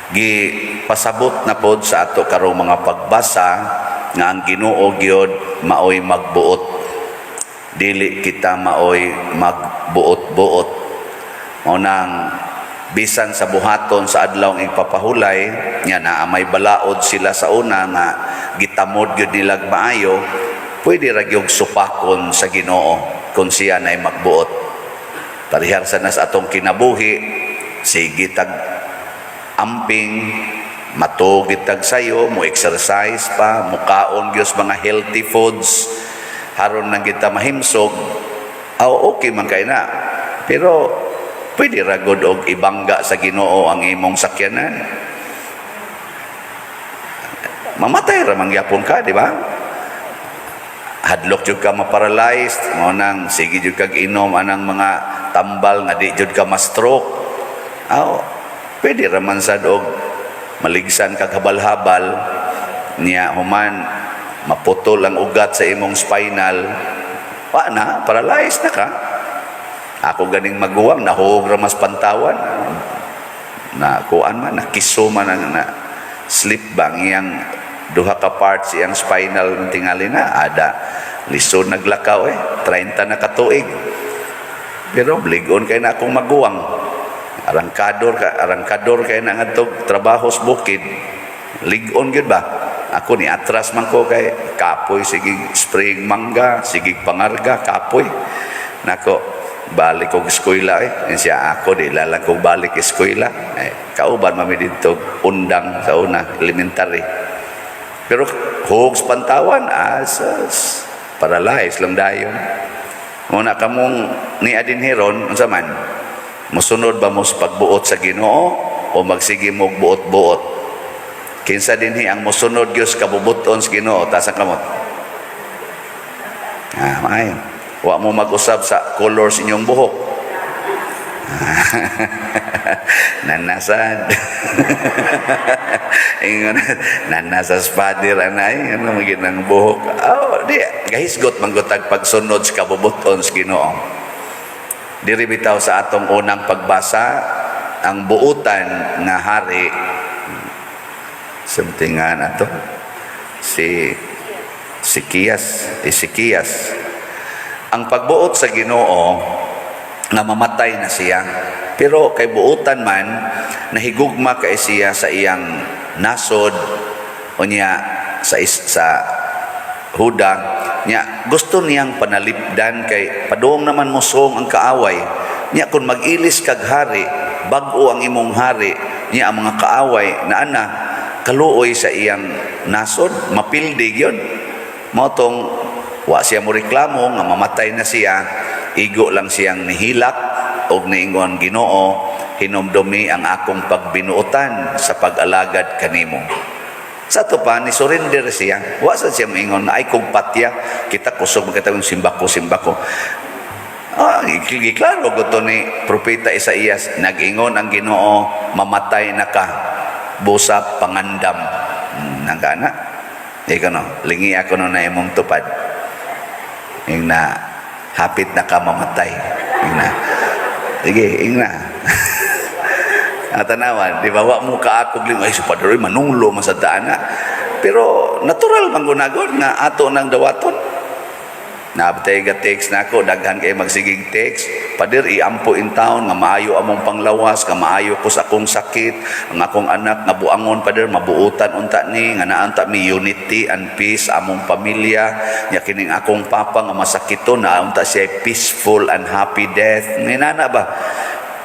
Gipasabot na pod sa ato karong mga pagbasa nga ang Ginoo gyud maoy magbuot, dili kita maoy magbuot-buot. Mao nang bisan sa buhaton sa adlaw ng ipapahulay nya na may balaod sila sa una nga gitamod gyud nila maayo, pwede ra gyud supakon sa Ginoo kung siya nay magbuot. Parihar sa nas atong kinabuhi, sige tag amping, matugid tag sayo, mo exercise pa, mukaon gyud mga healthy foods haron nang kita mahimsog. Okay man kay na, pero pwede ra gud og ibangga sa Ginoo ang imong sakyanan. Mamatay ra man gyapon ka, di ba? Hadlok jud ka ma-paralyzed, mo nang sige jud kag inom anang mga tambal nga di jud ka ma-stroke. Pwede ra man sad og maligsan kag habal-habal niya human maputol ang ugat sa imong spinal, na paralyzed na ka. Ako ganing maguwang nahuog ra mas pantawan na kuan man nakiso man na slip bang iyang duha ka parts iyang spinal tingali na ada lisod naglakaw 30 na katuig, pero bligon kay na akong maguwang, arangkador kay na ngadtog trabaho sa bukid, ligon gyud ba ako ni atras man ko kay kapoy sige spring mangga sige pangarga kapoy nako balik ko eskwela siya ako di lalang ko balik eskwela kauban mami dito undang sa una elementary, pero hugs pantawan asas paralyzed lang dayon. Muna kamong ni adinheron unsa man mosunod ba mo sa pagbuot sa Ginoo o magsige mo buot-buot? Kinsa dinhi ang mosunod gyud kabubuton sa Ginoo ta sa kamot? Maayo. Wa mo mag-usab sa colors inyong buhok. Nanasad. Ingon nanasa spadir anay ano magin ang buhok. Di gahisgot manggutag pagsunod sa kabubuton sa Ginoo. Diri bitaw sa atong unang pagbasa ang buutan nga hari something ato si Ezekias. Ang pagbuot sa Ginoo na mamatay na siya, pero kay buutan man nahigugma kay siya sa iyang nasod o niya sa Huda niya gusto niyang panalipdan kay padung naman musong ang kaaway niya kung mag-ilis kag hari bag-o ang imong hari niya ang mga kaaway na kaluoy sa iyang nasod mapildig yun motong wa siya mo reklamo nga mamatay na siya, igo lang siyang nihilak og niingon Ginoo hinumdumi ang akong pagbinuotan sa pag-alagad kanimo. Sa to pa ni surrender siya, wa sa siya moingon na ay kong patya kita kusog magkatawang simbako. Klaro gusto ni propeta Isaías nag-ingon ang Ginoo mamatay na ka busa pangandam nagana ikaw no lingi ako no na imong tupad ing na hapit na ka mamatay ing na sige ing na tanawan di ba wa mo kaakog ling ay supadoy manunglo masadaan na pero natural man gunagod nga ato nang dawaton nabtay ga text nako daghan kay magsigig text pader iampo in town nga maayo among panglawas nga maayo ko sa akong sakit ang akong anak nga buangon pader mabuutan unta ni nga naanta mi unity and peace among pamilya nya kining akong papa nga masakito na unta siya peaceful and happy death ninana ba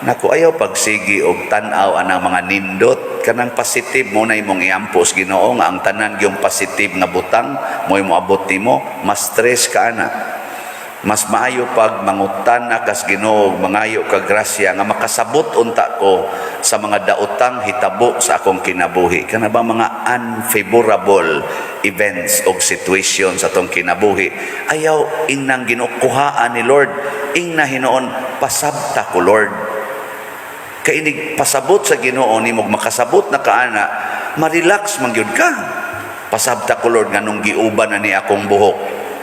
nako ayaw pagsigi og tan-aw anang mga nindot kanang positive mo na imong iampos Ginoo nga ang tanan gyung positive nga butang mo moabot nimo mas stress ka ana mas maayo pag mangutan na kas Ginoo mangayo ka grasya nga makasabot unta ko sa mga daotang hitabo sa akong kinabuhi kana ba mga unfavorable events o situations sa atong kinabuhi ayaw inang ginukuhaan ni Lord ingna hinoon pasabta ko Lord kay inig pasabot sa Ginoo nimo makasabot na kaana ma-relax man gyud ka pasabta ko Lord nganong giuban na ni akong buhok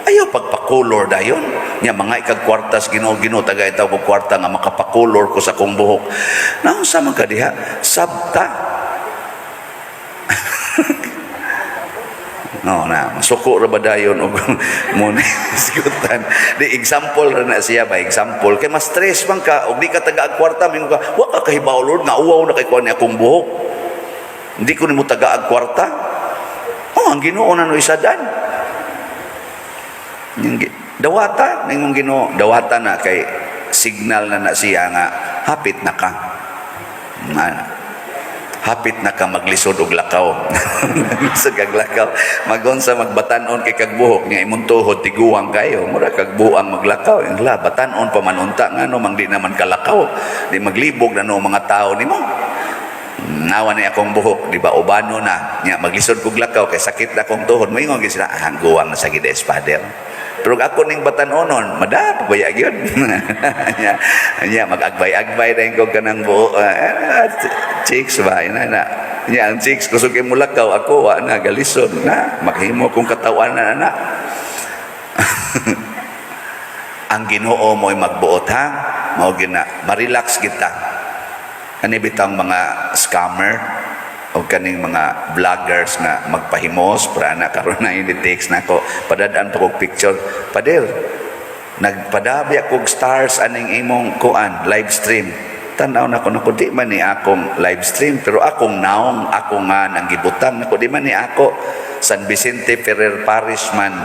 ayaw pagpakolor dayon nya mga ikag kwartas Ginoo tagay taw ko kwarta nga makapakolor ko sa akong buhok naunsa man ka diha sabta No, na masuko ra ba dayon og mo ni sigutan. Di example ra na siya ba, example kay mas stress man ka og di ka taga kwarta mingo ka, wa ka kahibaw Lord nga uwaw na kay kuan ni akong buhok. Hindi ko nimo taga kwarta. Oh, ang Ginoo na no isadan. Dawata ningong Ginoo, dawata na kay signal na siya nga hapit na ka. Hapit na ka maglisod og lakaw. Sa kaglakaw, magonsa magbatanon kay kagbuhok nga imong tuhod tiguang kayo. Mura kag buang maglakaw. Ingla batanon pa manunta ngano mang di naman kalakaw. Di maglibog na no mga tao nimo. Nawa ni akong buhok, di ba ubano na. Nya maglisod kog lakaw kay sakit na akong tuhod. Moingon gid sila, guwang na sa gides father. Pero ako ning batanonon, madap baya gyud. Nya mag-agbay-agbay dayon ko kanang buo. Chicks ba ina na. Nya ang chicks kusog kay mulakaw ako wa na galisod na maghimo kong katawanan na. Ang Ginoo mo'y magbuot ha. Mao gina, ma-relax kita. Kani bitang mga scammer o kaning mga vloggers na magpahimos para na karon na ini text nako padadaan pa kog picture padel nagpadabi akog stars aning imong kuan live stream tan-aw nako di man ni akong live stream pero akong naong ako nga nang gibutan nako di man ni ako San Vicente Ferrer Parish man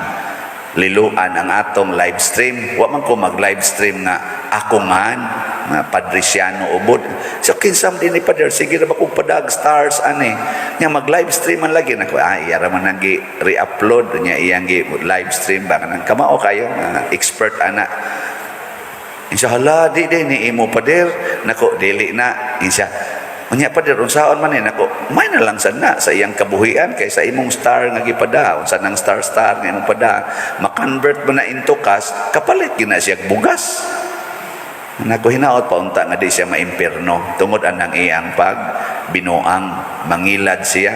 liluan ang atong live stream wa man ko mag live stream nga ako nga Padresiano ubod so kinsam din ni Pader sige ra ba kog padag stars ani nya mag live stream man lagi nako iya ra man nang re-upload nya iyang live stream ba kanang kamao kayo expert ana inshallah di ni imo Pader nako dili na insya unya Pader unsaon man ni nako may na lang sana sa iyang kabuhian kay sa imong star nga gipada unsa nang star nga imong pada ma-convert mo na into cash kapalit gina siya bugas. Nako hinaot pa unta nga di siya maimpierno tungod anang iyang pag binuang mangilad siya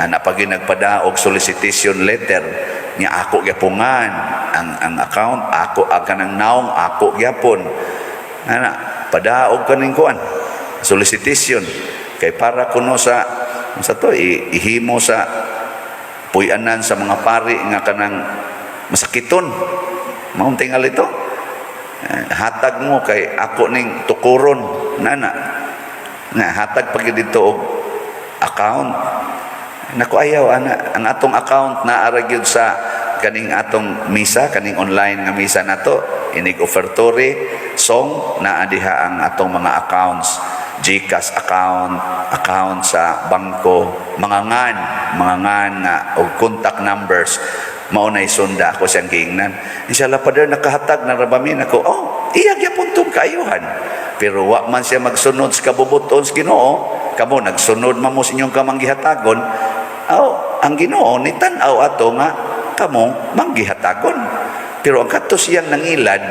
napagi nagpada og solicitation letter nya ako gyapungan ang account ako kanang naong ako gyapon padaog kaning kuan solicitation kay para kuno sa to ihimo sa puy-anan sa mga pari nga kanang masakiton mao tingal ito hatag mo kay ako ning tukuron nana nga hatag pag dito og account nako ayaw ana ang atong account na ara gyud sa kaning atong misa kaning online nga misa nato inig offertory song naa diha ang atong mga accounts GCash account sa bangko mangangan nga og contact numbers mao nay sunda ako siyang giingnan inshallah Pader nakahatag na rabamin ako iya gyapon tong kaayuhan pero wa man siya magsunod sa kabubuton sa Ginoo kamo nagsunod man mo sa inyong kamanggihatagon ang Ginoo ni tan-aw ato nga kamo manggihatagon pero ang kadto siyang nangilad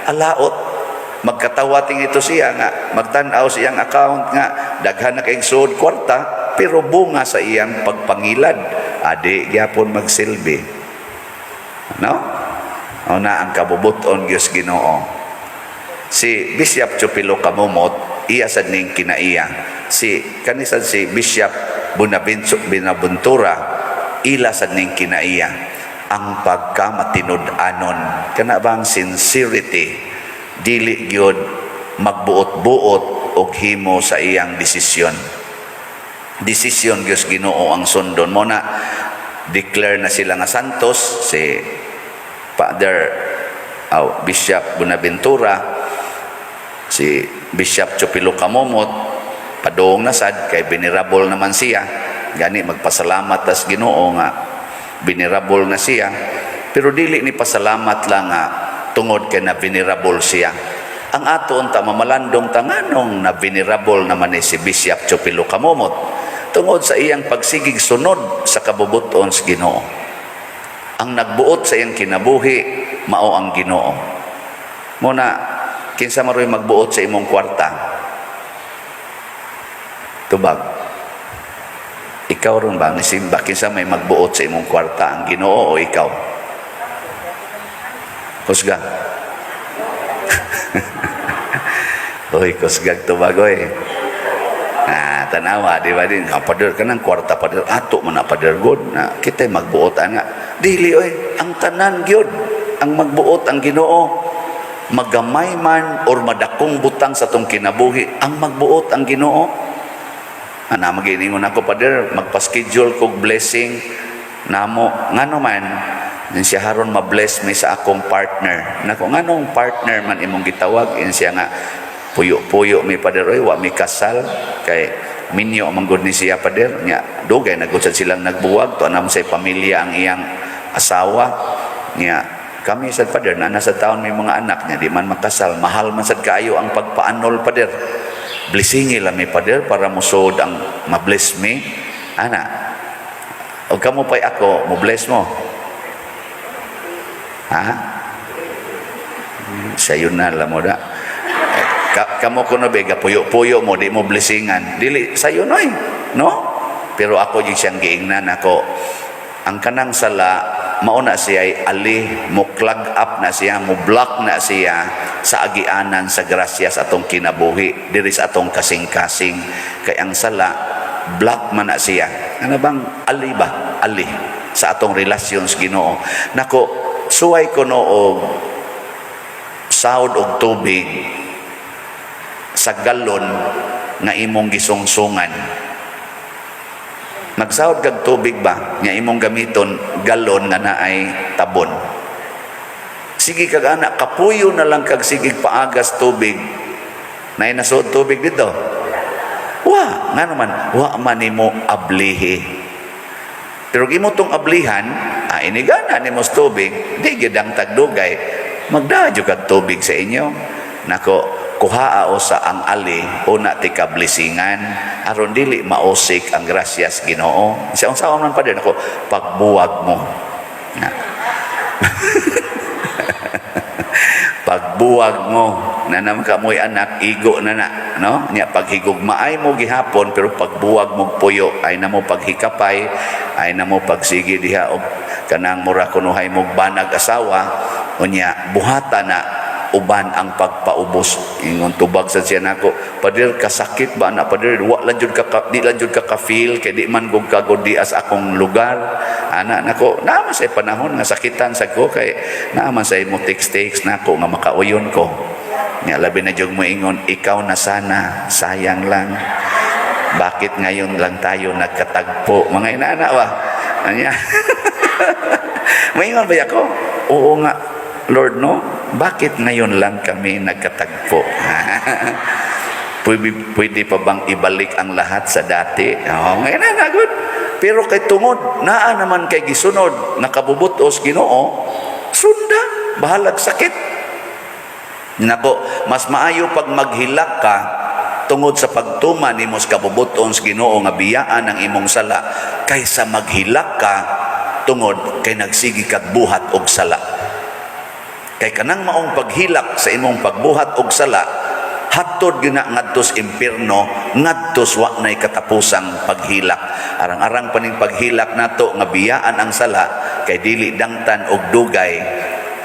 alaot magkatawating ito siya nga magtan-aw siyang account nga daghan na kay suod kwarta pero bunga sa iyang pagpangilad adi gyapon magsilbi no na ang kabubuton Diyos Ginoo si Bishop Chupilo Kamumot iya sad ning kinaiya si kanisan si Bishop Buenaventura ila sad ning kinaiya ang pagkamatinud-anon kana bang sincerity dili gyud magbuot-buot og himo sa iyang desisyon Diyos Ginoo ang sundon mo na declare na sila nga santos si Father Bishop Buenaventura si Bishop Chupilo Kamumot padung na sad kay venerable naman siya gani magpasalamat tas Ginoo nga venerable na siya pero dili ni pasalamat lang nga tungod kay na venerable siya ang ato unta mamalandong tanganong na venerable naman ni si Bishop Chupilo Kamumot tungod sa iyang pagsigig sunod sa kabubuton sa Ginoo ang nagbuot sa iyang kinabuhi mao ang Ginoo muna kinsa maroy magbuot sa imong kwarta tubag ikaw ron ba ni simba kinsa may magbuot sa imong kwarta ang Ginoo o ikaw kusga oy kusgag tubag oy Tanawa, di ba din, pader ka ng kwarta pader, ato man na pader god, na kita magbuot nga. Dili, oy, ang tanan gyud, ang magbuot ang Ginoo. Magamay man or madakong butang sa tong kinabuhi, ang magbuot ang Ginoo. Ana, maginingon ako pader, magpa-schedule kog blessing, namo, ngano man, din siya haron ma-bless me sa akong partner. Nako, nganong partner man imong gitawag, in siya nga, puyo-puyo may pader, oy, wa may kasal, kay minyo manggod ni siya pader nya dugay nagusad silang nagbuwag to anam say pamilya ang iyang asawa nya kami sad pader na nasa taon may mga anak nya di man makasal mahal man sad kaayo ang pagpaanol pader blessingi la may pader para musod ang ma-bless me ana og kamo pay ako mo bless mo ha sayo na la mo da kamo kuno bega puyo-puyo mo di mo blessingan dili sayo noy no pero ako yung siyang giingnan ako ang kanang sala mauna siya ay ali mo clog up na siya mo block na siya sa agianan sa grasya sa atong kinabuhi diri sa atong kasing-kasing kay ang sala block man na siya ano bang ali ba ali sa atong relasyon sa Ginoo nako suway ko no og sahod og tubig sa galon nga imong gisungsungan nagsahod kag tubig ba nga imong gamiton galon nga naay tabon sige kag anak kapuyo na lang kag sige paagas tubig naay nasud tubig dito wa nga naman wa man nimo ablihi pero gimo tong ablihan inigana nimo tubig di gyud ang tagdugay magdayo kag tubig sa inyo nako kuhaa o sa ang ali una ti kablisingan aron dili mausik ang grasyas Ginoo sa unsaon man pa din ako pagbuwag mo pagbuwag mo na naman kamoy anak igo na no nya paghigugmaay mo gihapon pero pagbuwag mo puyo ay namo paghikapay ay namo pagsigi diha og kanang mura kunuhay mo banag asawa unya buhata na uban ang pagpaubos ingon tubag sa siya nako pader kasakit ba na pader wa lang jud ka di lang jud ka feel kay di man gug kagod di as akong lugar ana nako naman say panahon nga sakitan sa ko kay naman say mo text nako nga makauyon ko nya labi na jud mo ingon ikaw na sana sayang lang bakit ngayon lang tayo nagkatagpo mga inana ba anya maingon ba ako oo nga Lord, no? Bakit ngayon lang kami nagkatagpo? Pwede pa bang ibalik ang lahat sa dati? Ngayon na, nagod. Pero kay tungod, naa naman kay gisunod, nakabubutos Ginoo, sunda, bahalag sakit. Nako, mas maayo pag maghilak ka, tungod sa pagtuman ni mos kabubuton sa Ginoo nga biyaan ang imong sala, kaysa maghilak ka, tungod kay nagsigi kag buhat og sala. Kay kanang maong paghilak sa imong pagbuhat og sala hatod gyud na ngadtos impierno ngadtos wa nay katapusang paghilak arang-arang paning paghilak nato nga biyaan ang sala kay dili dangtan og dugay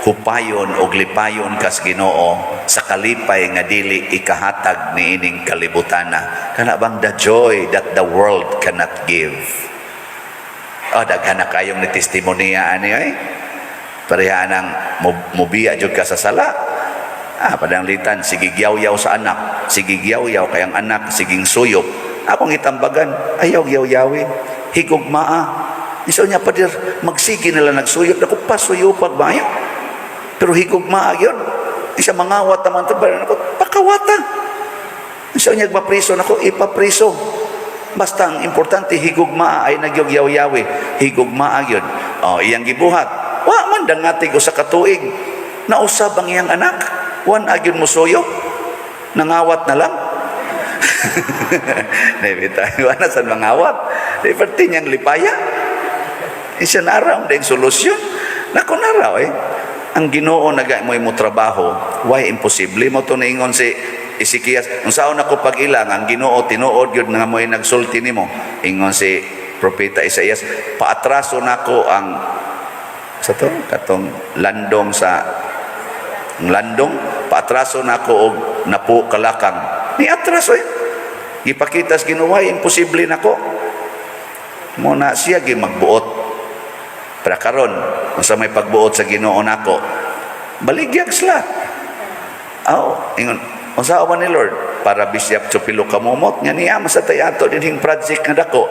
hupayon og lipayon kas Ginoo sa kalipay nga dili ikahatag niining kalibutana kana bang the joy that the world cannot give daghan na kayong ni testimonya ani ay pareha nang mubiya jud ka sa sala padang litan sige giyaw-yaw sa anak sige giyaw-yaw kay ang anak siging suyop akong itambagan ayaw giyaw-yawi higugmaa iso niya padir magsigi nila nagsuyop ako pasuyopag ba pero higugmaa gyud isa mangawat naman tabaran ako pakawata iso niya mapriso nako ipapriso basta ang importante higugmaa ay nagyog-yaw-yawi higugmaa gyud iyang gibuhat wa man dangatig usa ka tuig nausab ang iyang anak wan agyon mo suyop nangawat na lang nebita wala sa mangawat iperti niyang lipaya isa na araw din solusyon nako na raw ang Ginoo naga mo trabaho why imposible mo to naingon si Ezekias unsaon ako pag-ilang ang Ginoo tinuod gyud nga mo'y nagsulti nimo ingon si propeta Isaias paatraso nako ang sa to katong landong sa landong paatraso nako og napo kalakang ni atraso Gipakita sa Ginoo, imposible nako. Muna siya magbuot. Para karon, kung sa may pagbuot sa Ginoo nako, baligyag sila. Ingon, unsa man ni Lord para Bishop Chupilo kamumot nga niya masatay ato dinhing project nga dako.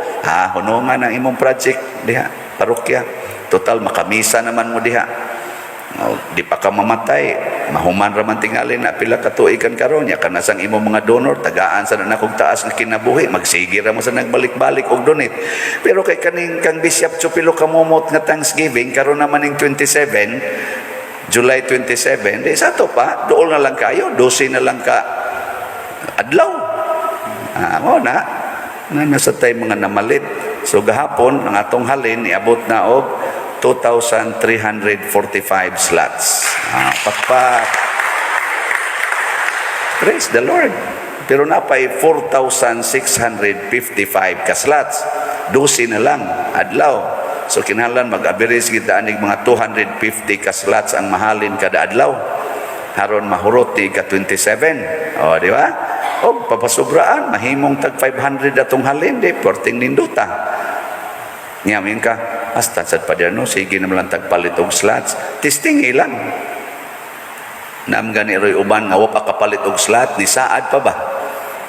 Hunungan ang imong project diha, parokya. Total makamisa naman mo diha. Di pa ka mamatay, mahuman raman tingali na pila ka tuikan karon ya kana sang imong mga donor tagaan sa nakong taas nga kinabuhi, magsige ra mo sa nagbalik-balik og donate. Pero kay kaning kang Bishop Chupilo kamumot nga Thanksgiving karon naman ning 27 July 27, di sa to pa, dool na lang kayo, 12 na lang ka adlaw. Nasa tayo mga namalit. So gahapon, ang atong halin, iabot na og 2,345 slots. Pakpak. Praise the Lord. Pero napay 4,655 ka slots. 12 na lang adlaw. So kinahanglan mag-average kita anig mga 250 ka slots ang mahalin kada adlaw. Haron mahurot ka 27. Di ba? Papasobraan, mahimong tag 500 atong halin, di porting ninduta. Ngamin ka, hasta sad pa no, sige naman lang tagpalit og slots. Testing ilang. Nam gani roy uban nga wa pa kapalit og slot, ni saad pa ba?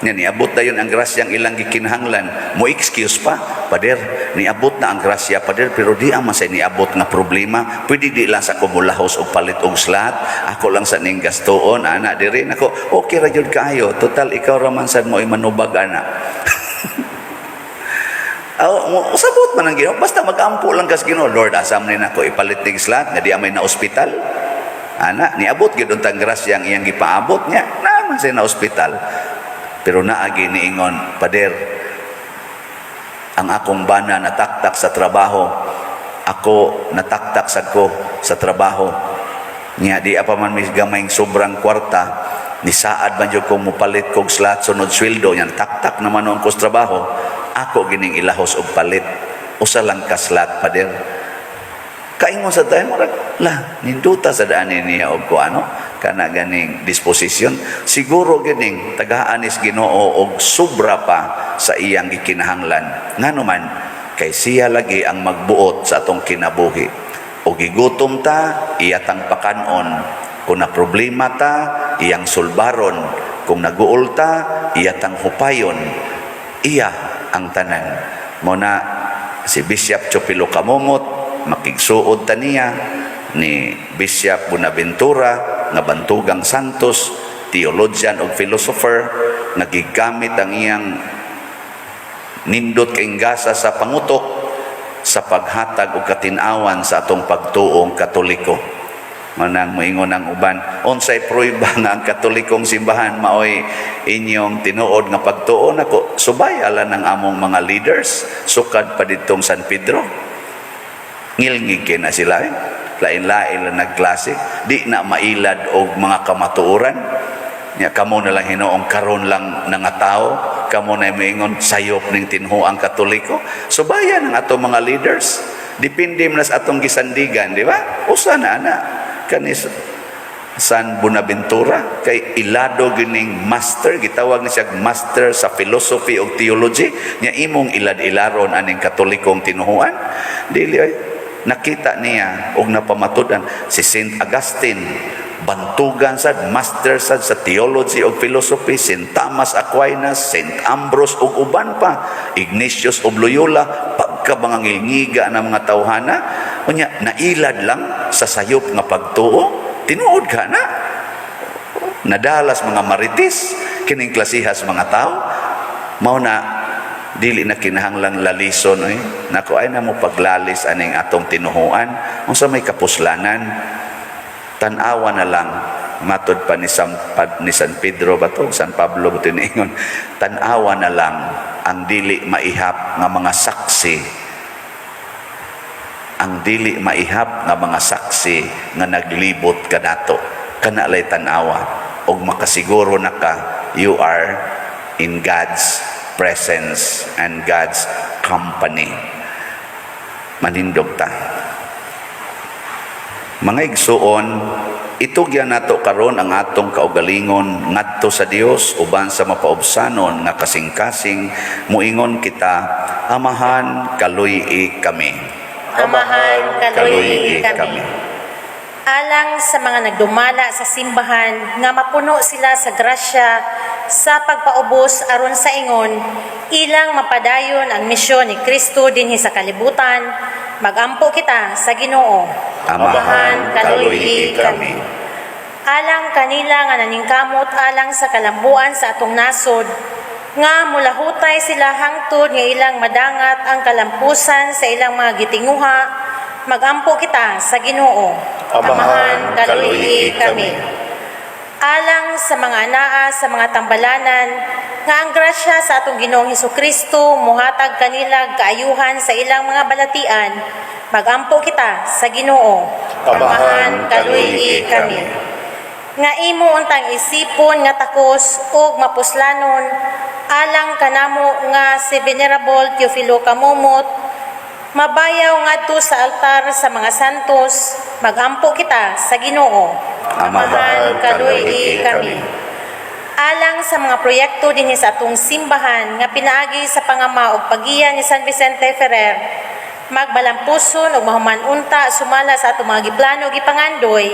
Niabot na yun ang grasyang ilang gikinahanglan. Mo excuse pa, pader, niabot na ang grasya, pader, pero di ang masay niabot nga problema. Pwede di lang sa kumulahos o palit og slot. Ako lang sa ning gastoon, anak, di rin ako, okay ra jud kayo. Total, ikaw raman sad mo imanubag, anak. Usabot man ang Ginoo, basta magampo lang kas Ginoo. Lord, asam ni nako ipalit ning slot, nga di amay na ospital. Anak, niabot gyud untang grasyang iyang gipaabot niya, naman say na ospital. Pero naagi niingon, pader, ang akong bana nataktak sa trabaho, ako nataktak sa ko sa trabaho. Nya di apa man may gamayng sobrang kwarta, ni saad man jud kong mupalit kog slot sunod sweldo nya taktak naman ang ko sa trabaho. Ako gining ilahos og palit. Usa lang ka slot, pader. Kaingon sa tayo mo ninduta sa daan niya og kuano kana ganing disposisyon. Siguro ganing tagaanis Ginoo og sobra pa sa iyang gikinahanglan. Nganuman kay siya lagi ang magbuot sa atong kinabuhi. O gigutom ta, iyatang pakanon. Kung na problema ta, iyang sulbaron. Kung naguol ta, iyatang hupayon. Iya ang tanan. Muna si Bishop Chupilo kamumot, makigsuod ta niya ni Bishop Buenaventura nga Bantugang Santos, theologian o philosopher, nagigamit ang iyang nindot kaing gasa sa pangutok sa paghatag o katinawan sa atong pagtuong Katoliko. Manang moingon ang uban, unsay prueba nga ang Katolikong simbahan maoy inyong tinuod nga pagtuo nako, subaya lang ang among mga leaders sukad pa ditong San Pedro. Ngilngig na sila lain-lain lang nagklase, di na mailad og mga kamatuoran. Nya kamo na lang Hinoong karon lang nga tao, kamo na moingon sayop ning tinhuang Katoliko. Subayan ang atong mga leaders. Depende man sa atong gisandigan, di ba? Usa na ana kanis San Buenaventura kay ilado gining master, gitawag ni siya master sa philosophy o theology, nya imong ilad-ilaron aning Katolikong tinuhuan. Dili ay nakita niya og napamatudan si Saint Augustine, Bantugan sad, master sad sa theology o philosophy, Saint Thomas Aquinas, Saint Ambrose ug uban pa, Ignatius of Loyola, pagkabangangilngiga ng mga tawhana, unya nailad lang sa sayop nga pagtuo. Tinuod ka na. Nadalas mga maritis, kining klasihas mga tao, mao na dili na kinahanglang lalison nako ay na mo paglalis aning atong tinuhuan unsa may kapuslanan, tan-awa na lang matod pa ni San Pedro ba to, San Pablo ba tiningon, tan-awa na lang ang dili maihap nga mga saksi, ang dili maihap nga mga saksi nga naglibot kanato, kanalay tan-awa og makasiguro na ka you are in God's presence and God's company. Manindog ta. Mga igsuon, itugyan nato karon ang atong kaugalingon ngadto sa Dios uban sa mapaubsanon nga kasing-kasing muingon kita, amahan kaluy-i kami. Amahan kaluy-i kami. Alang sa mga nagdumala sa simbahan nga mapuno sila sa grasya sa pagpaubos aron sa ingon ilang mapadayon ang misyon ni Kristo dinhi sa kalibutan, magampo kita sa Ginoo. Amahan kaluy-i kami. Alang kanila nga naningkamot alang sa kalambuan sa atong nasod, nga mulahutay sila hangtod nga ilang madangat ang kalampusan sa ilang mga gitinguha, magampo kita sa Ginoo. Amahan kaluy-i kami. Alang sa mga anaa sa mga tambalanan, nga ang grasya sa atong Ginoong Hesukristo muhatag kanila kaayuhan sa ilang mga balatian, magampo kita sa Ginoo. Amahan kaluy-i kami. Nga imo untang isipon nga takos ug mapuslanon alang kanamo nga si Venerable Teofilo Kamumot, mabayaw ngadto sa altar sa mga santos, magampo kita sa Ginoo. Amahan kaluy-i kami. Alang sa mga proyekto dinhi sa atong simbahan nga pinaagi sa pangama ug pagiya ni San Vicente Ferrer, magbalampuson ug mahuman unta sumala sa atong mga giplano ug gipangandoy,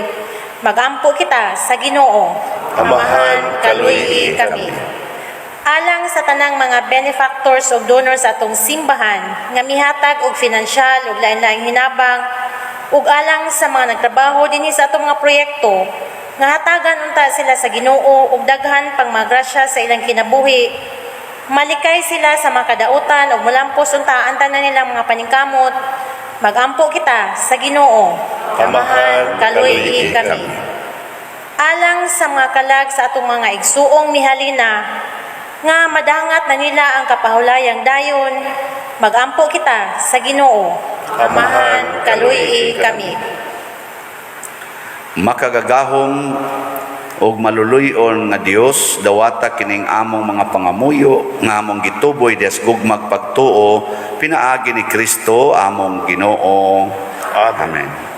magampo kita sa Ginoo. Amahan kaluy-i kami. Alang sa tanang mga benefactors ug donors sa atong simbahan nga mihatag og finansyal ug lain-laing hinabang, ug alang sa mga nagtrabaho dinhi sa atong mga proyekto nga hatagan unta sila sa Ginoo ug daghan pang mga grasya sa ilang kinabuhi, malikay sila sa mga kadautan ug mulampos unta ang tanan nilang mga paningkamot, magampo kita sa Ginoo. Amahan kaluy-i kami. Alang sa mga kalag sa atong mga igsuong mihalina nga madangat na nila ang kapahulayang dayon, magampo kita sa Ginoo. Amahan kaluy-i kami. Makagagahong og maluluyon nga Dios, dawata kining among mga pangamuyo nga among gituboy des gugmag pagtuo pinaagi ni Kristo among Ginoo. Amen.